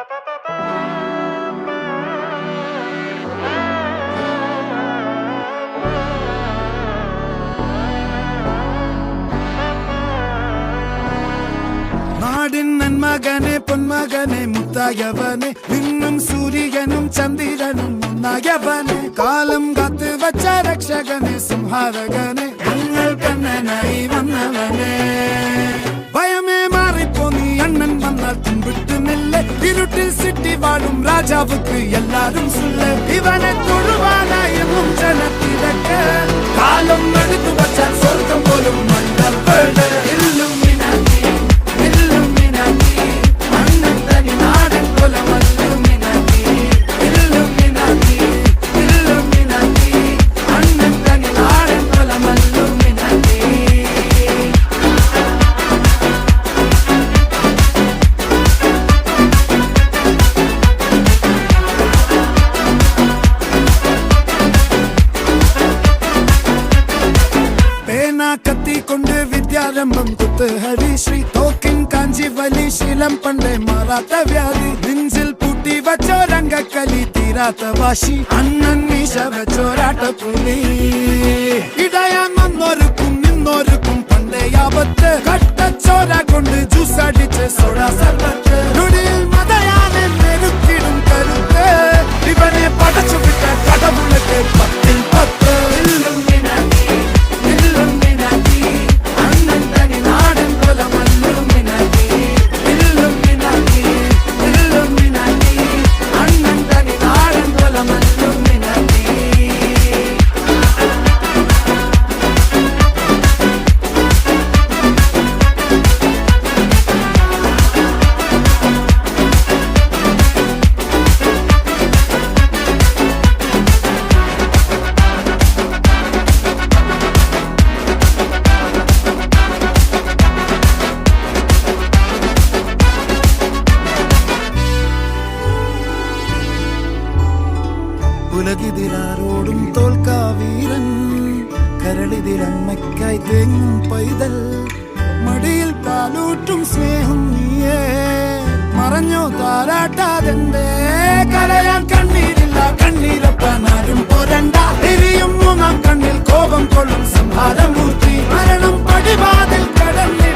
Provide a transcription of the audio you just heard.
നാടിൻ നന്മകനെ പൊന്മകനെ മുത്തായവനെ നിന്നും സൂര്യനും ചന്ദ്രനും ഒന്നായവനെ കാലം കാത്ത് വച്ച രക്ഷകനെ സംഹാരകനെ ഞങ്ങൾ കണ്ണനായി വന്നവനെ ഭയമേ മാറിപ്പോ നീ അണ്ണൻ വന്നാൽ തുമ്പിട്ട് നില്ല ഇരുട്ടിൽ സിറ്റി വാഴും രാജാവുക്ക് എല്ലാരും സുല്ല ഇവനെ തൊഴുവാനായെന്നും ജനത്തിരക്ക് കാലം എടുത്തു വച്ചാൽ സ്വർഗം പോലും മണ്ണൽ വീട് കത്തിക്കൊണ്ട് വിദ്യാരംഭം കുത്ത് ഹരിശ്രീ തോക്കിൻ കാഞ്ചി വലി ശീലം പണ്ടേ മാറാത്ത വ്യാധി നെഞ്ചിൽ പൂട്ടി വച്ചോരംഗക്കലി തീരാത്ത വാശി അണ്ണൻ മീശ വെച്ചോരാട്ട പുലി ഇടയാൻ വന്നോർക്കും നിന്നോർക്കും പണ്ടേ ആപത്ത് കട്ടച്ചോര കൊണ്ട് ജ്യൂസ് അടിച്ച് സോഡ സർബത്ത് നൊടിയിൽ മതയാനെ നെരുക്കിടും കരുത്ത് ഇവനെ പടച്ചു വിട്ട കടവുളക്ക് 10-10 ഉലകിതിരാരോടും തോൽക്കാവീരൻ കരളിതിരമ്മയ്ക്കായി തേങ്ങും പൈതൽ മടിയിൽ പാലൂട്ടും സ്നേഹം നീയേ മറഞ്ഞോ താരാട്ടാതെന്റെ കരയാൻ കണ്ണീരില്ല കണ്ണീരപ്പാനാരും പോരണ്ട എരിയും മൂന്നാം കണ്ണിൽ കോപം കൊള്ളും സംഹാരമൂർത്തി മരണം പടിവാതിൽ കടന്നേ